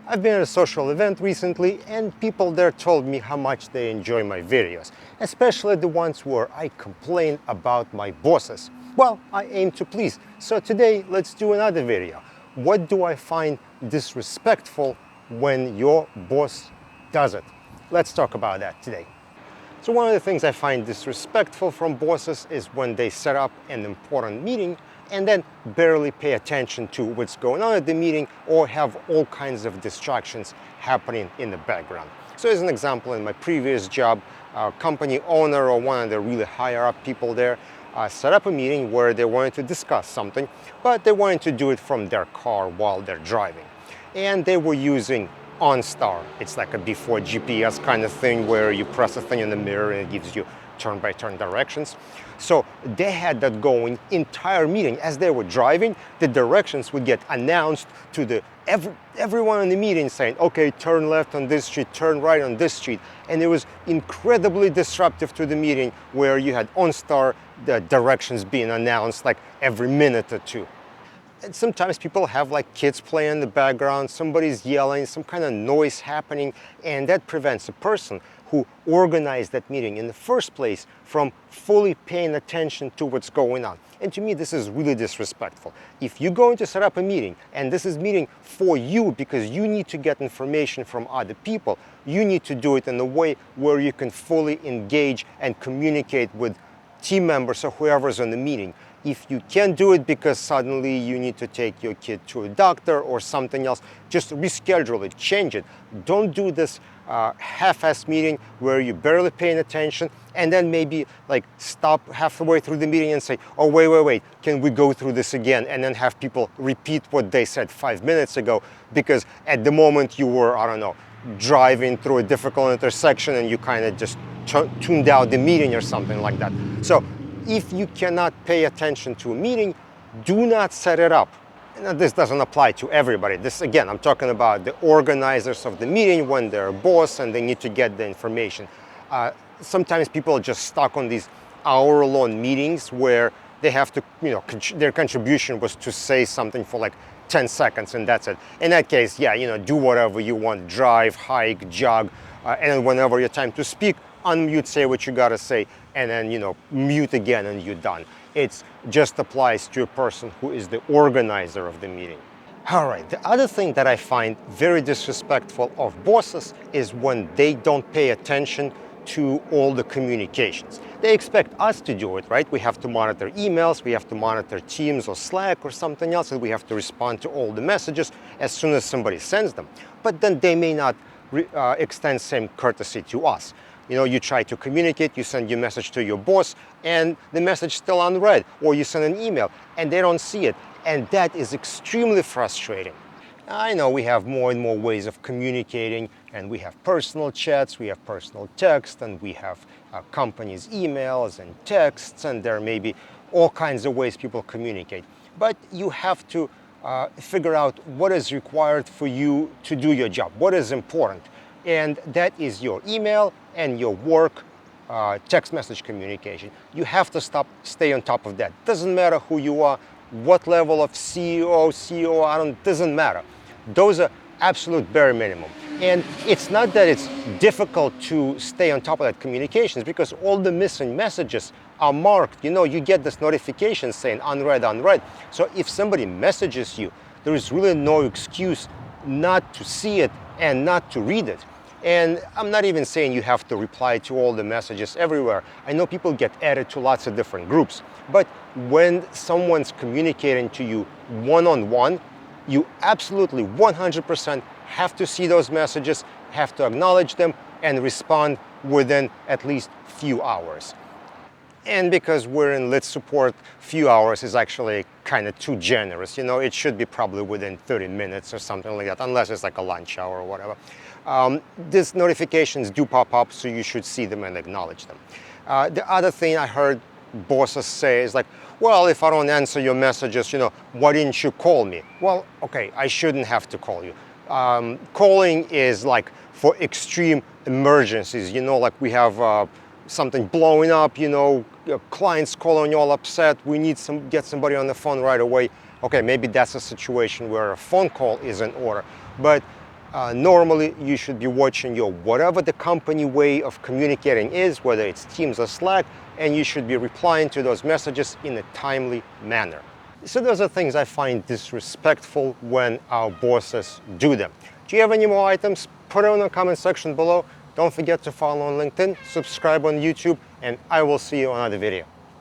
I've been at a social event recently and people there told me how much they enjoy my videos, especially the ones where I complain about my bosses. Well, I aim to please, so today let's do another video. What do I find disrespectful when your boss does it? Let's talk about that today. So one of the things I find disrespectful from bosses is when they set up an important meeting and then barely pay attention to what's going on at the meeting or have all kinds of distractions happening in the background. So as an example, in my previous job, a company owner or one of the really higher up people there set up a meeting where they wanted to discuss something, but they wanted to do it from their car while they're driving. And they were using OnStar. It's like a before GPS kind of thing where you press a thing in the mirror and it gives you turn-by-turn directions. So they had that going entire meeting. As they were driving, the directions would get announced to everyone in the meeting saying, okay, turn left on this street, turn right on this street. And it was incredibly disruptive to the meeting where you had OnStar, the directions being announced like every minute or two. And sometimes people have like kids playing in the background, somebody's yelling, some kind of noise happening, and that prevents a person who organized that meeting in the first place from fully paying attention to what's going on. And to me, this is really disrespectful. If you're going to set up a meeting, and this is meeting for you because you need to get information from other people, you need to do it in a way where you can fully engage and communicate with team members or whoever's in the meeting. If you can't do it because suddenly you need to take your kid to a doctor or something else, just reschedule it, change it. Don't do this half-assed meeting where you're barely paying attention and then maybe like stop halfway through the meeting and say, oh, wait, can we go through this again? And then have people repeat what they said 5 minutes ago because at the moment you were, I don't know, driving through a difficult intersection and you kind of just tuned out the meeting or something like that. So if you cannot pay attention to a meeting, do not set it up. And this doesn't apply to everybody. This, again, I'm talking about the organizers of the meeting when they're a boss and they need to get the information. Sometimes people are just stuck on these hour-long meetings where they have to, their contribution was to say something for like 10 seconds and that's it. In that case, yeah, do whatever you want, drive, hike, jog, and then whenever your time to speak, unmute, say what you gotta say, and then, mute again and you're done. It just applies to a person who is the organizer of the meeting. All right, the other thing that I find very disrespectful of bosses is when they don't pay attention to all the communications. They expect us to do it, right? We have to monitor emails, we have to monitor Teams or Slack or something else, and we have to respond to all the messages as soon as somebody sends them. But then they may not extend same courtesy to us. You try to communicate, you send your message to your boss, and the message still unread, or you send an email, and they don't see it. And that is extremely frustrating. I know we have more and more ways of communicating, and we have personal chats, we have personal text, and we have companies' emails and texts, and there may be all kinds of ways people communicate. But you have to figure out what is required for you to do your job, what is important. And that is your email and your work text message communication. You have to stay on top of that. Doesn't matter who you are, what level of CEO, COO, doesn't matter. Those are absolute bare minimum. And it's not that it's difficult to stay on top of that communications because all the missing messages are marked. You get this notification saying unread. So if somebody messages you, there is really no excuse not to see it and not to read it. And I'm not even saying you have to reply to all the messages everywhere. I know people get added to lots of different groups, but when someone's communicating to you one-on-one, you absolutely 100% have to see those messages, have to acknowledge them, and respond within at least few hours. And because we're in lit support, few hours is actually kind of too generous. It should be probably within 30 minutes or something like that, unless it's like a lunch hour or whatever. These notifications do pop up, so you should see them and acknowledge them. The other thing I heard bosses say is like, well, if I don't answer your messages, why didn't you call me? Well, okay, I shouldn't have to call you. Calling is like for extreme emergencies, like we have something blowing up, clients calling you all upset, we need get somebody on the phone right away. Okay, maybe that's a situation where a phone call is in order. But Normally, you should be watching your whatever the company way of communicating is, whether it's Teams or Slack, and you should be replying to those messages in a timely manner. So those are things I find disrespectful when our bosses do them. Do you have any more items? Put it in the comment section below. Don't forget to follow on LinkedIn, subscribe on YouTube, and I will see you on another video.